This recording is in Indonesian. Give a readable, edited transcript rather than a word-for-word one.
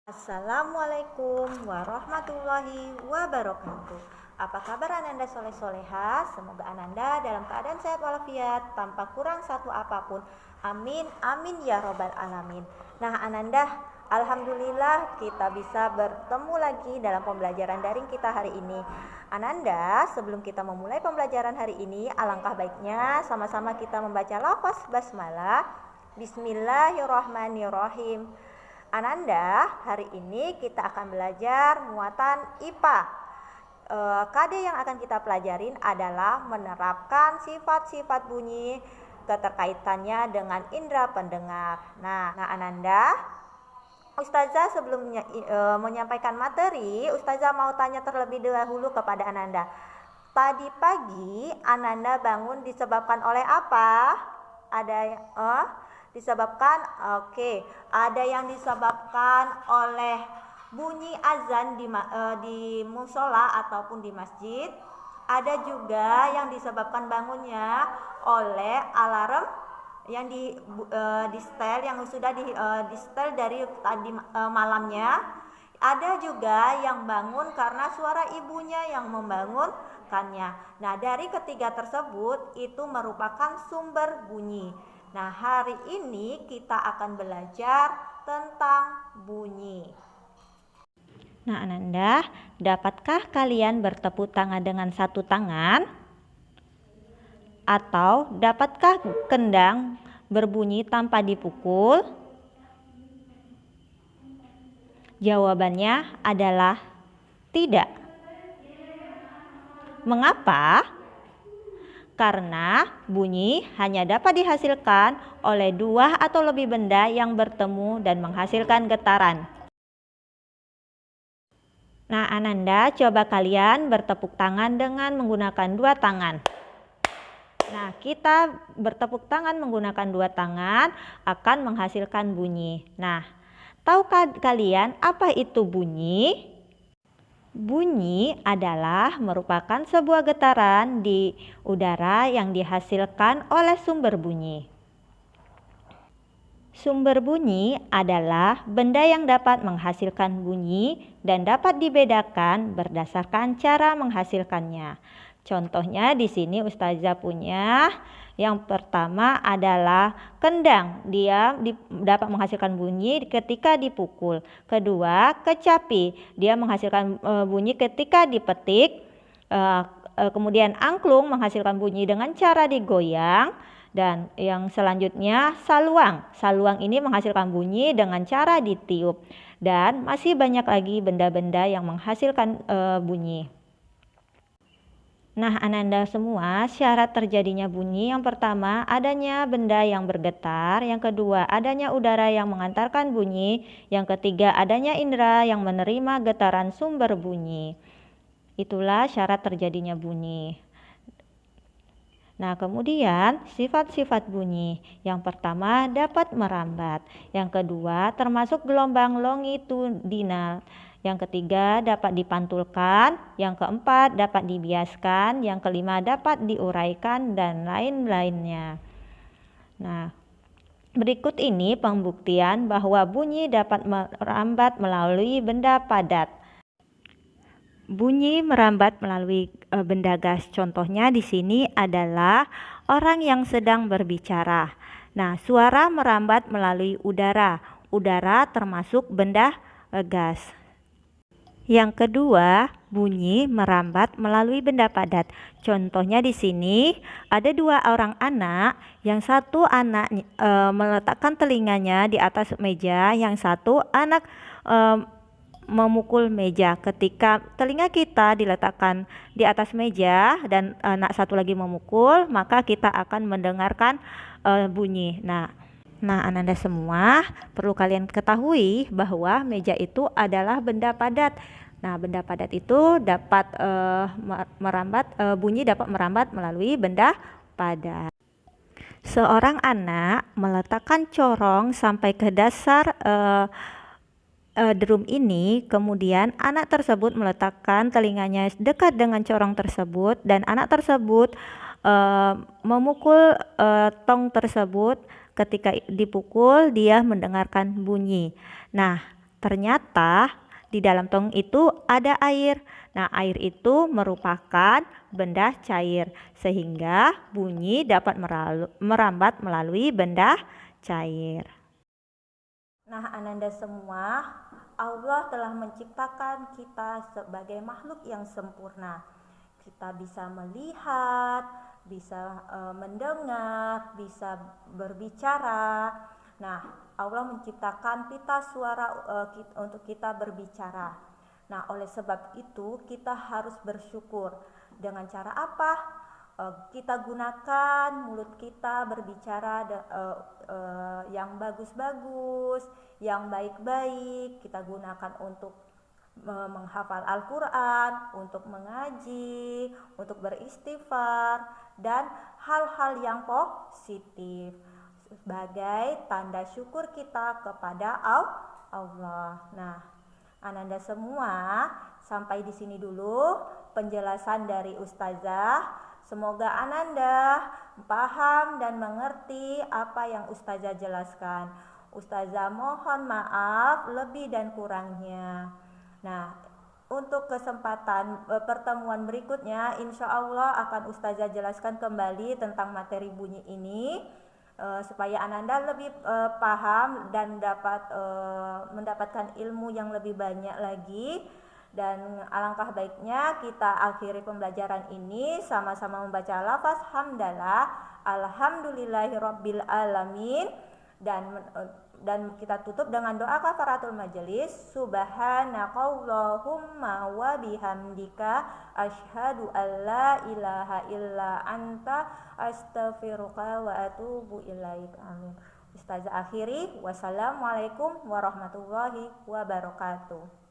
Assalamualaikum warahmatullahi wabarakatuh. Apa kabar Ananda soleh-soleha? Semoga Ananda dalam keadaan sehat walafiat tanpa kurang satu apapun. Amin, amin ya robbal alamin. Nah Ananda, alhamdulillah kita bisa bertemu lagi dalam pembelajaran daring kita hari ini. Ananda, sebelum kita memulai pembelajaran hari ini, alangkah baiknya sama-sama kita membaca lafaz basmalah. Bismillahirrahmanirrahim. Ananda, hari ini kita akan belajar muatan IPA. KD yang akan kita pelajarin adalah menerapkan sifat-sifat bunyi keterkaitannya dengan indera pendengar. Nah Ananda, Ustazah sebelum menyampaikan materi, Ustazah mau tanya terlebih dahulu kepada Ananda. Tadi pagi Ananda bangun disebabkan oleh apa? Ada disebabkan ada yang disebabkan oleh bunyi azan di musola ataupun di masjid. Ada juga yang disebabkan bangunnya oleh alarm yang di setel yang sudah di setel dari tadi malamnya. Ada juga yang bangun karena suara ibunya yang membangunkannya. Nah, dari ketiga tersebut itu merupakan sumber bunyi. Nah, hari ini kita akan belajar tentang bunyi. Nah, Ananda, dapatkah kalian bertepuk tangan dengan satu tangan? Atau dapatkah kendang berbunyi tanpa dipukul? Jawabannya adalah tidak. Mengapa? Karena bunyi hanya dapat dihasilkan oleh dua atau lebih benda yang bertemu dan menghasilkan getaran. Nah, Ananda, coba kalian bertepuk tangan dengan menggunakan dua tangan. Nah, kita bertepuk tangan menggunakan dua tangan akan menghasilkan bunyi. Nah, tahukah kalian apa itu bunyi? Bunyi adalah merupakan sebuah getaran di udara yang dihasilkan oleh sumber bunyi. Sumber bunyi adalah benda yang dapat menghasilkan bunyi dan dapat dibedakan berdasarkan cara menghasilkannya. Contohnya di sini Ustazah punya. Yang pertama adalah kendang, dia dapat menghasilkan bunyi ketika dipukul. Kedua, kecapi, dia menghasilkan bunyi ketika dipetik. Kemudian angklung menghasilkan bunyi dengan cara digoyang. Dan yang selanjutnya saluang. Saluang ini menghasilkan bunyi dengan cara ditiup. Dan masih banyak lagi benda-benda yang menghasilkan bunyi. Nah, Ananda semua, syarat terjadinya bunyi yang pertama adanya benda yang bergetar, yang kedua adanya udara yang mengantarkan bunyi, yang ketiga adanya indera yang menerima getaran sumber bunyi. Itulah syarat terjadinya bunyi. Nah, kemudian sifat-sifat bunyi. Yang pertama dapat merambat, yang kedua termasuk gelombang longitudinal. Yang ketiga dapat dipantulkan, yang keempat dapat dibiaskan, yang kelima dapat diuraikan, dan lain-lainnya. Nah, berikut ini pembuktian bahwa bunyi dapat merambat melalui benda padat. Bunyi merambat melalui benda gas. Contohnya di sini adalah orang yang sedang berbicara. Nah, suara merambat melalui udara. Udara termasuk benda gas. Yang kedua, bunyi merambat melalui benda padat. Contohnya di sini ada dua orang anak, yang satu anak meletakkan telinganya di atas meja, yang satu anak memukul meja. Ketika telinga kita diletakkan di atas meja dan anak satu lagi memukul, maka kita akan mendengarkan bunyi. Nah, Ananda semua perlu kalian ketahui bahwa meja itu adalah benda padat. Nah, benda padat itu dapat merambat, bunyi dapat merambat melalui benda padat. Seorang anak meletakkan corong sampai ke dasar drum ini, kemudian anak tersebut meletakkan telinganya dekat dengan corong tersebut dan anak tersebut memukul tong tersebut. Ketika dipukul dia mendengarkan bunyi. Nah, ternyata di dalam tong itu ada air. Nah, air itu merupakan benda cair sehingga bunyi dapat merambat melalui benda cair. Nah, Ananda semua, Allah telah menciptakan kita sebagai makhluk yang sempurna. Kita bisa melihat, bisa mendengar, bisa berbicara. Nah, Allah menciptakan pita suara untuk kita berbicara. Nah, oleh sebab itu kita harus bersyukur. Dengan cara apa? Kita gunakan mulut kita berbicara yang bagus-bagus, yang baik-baik. Kita gunakan untuk menghafal Al-Quran, untuk mengaji, untuk beristighfar, dan hal-hal yang positif sebagai tanda syukur kita kepada Allah. Nah, Ananda semua, sampai di sini dulu penjelasan dari Ustazah. Semoga Ananda paham dan mengerti apa yang Ustazah jelaskan. Ustazah mohon maaf lebih dan kurangnya. Nah, untuk kesempatan pertemuan berikutnya, insya Allah akan Ustazah jelaskan kembali tentang materi bunyi ini, supaya Ananda lebih paham dan dapat mendapatkan ilmu yang lebih banyak lagi. Dan alangkah baiknya kita akhiri pembelajaran ini sama-sama membaca lafaz hamdalah, alhamdulillahirabbil alamin, dan kita tutup dengan doa kafaratul majelis. Subhanakallahumma wa bihamdika asyhadu alla ilaha illa anta astaghfiruka wa atubu ilaik. Amin. Ustazah akhiri, wassalamualaikum warahmatullahi wabarakatuh.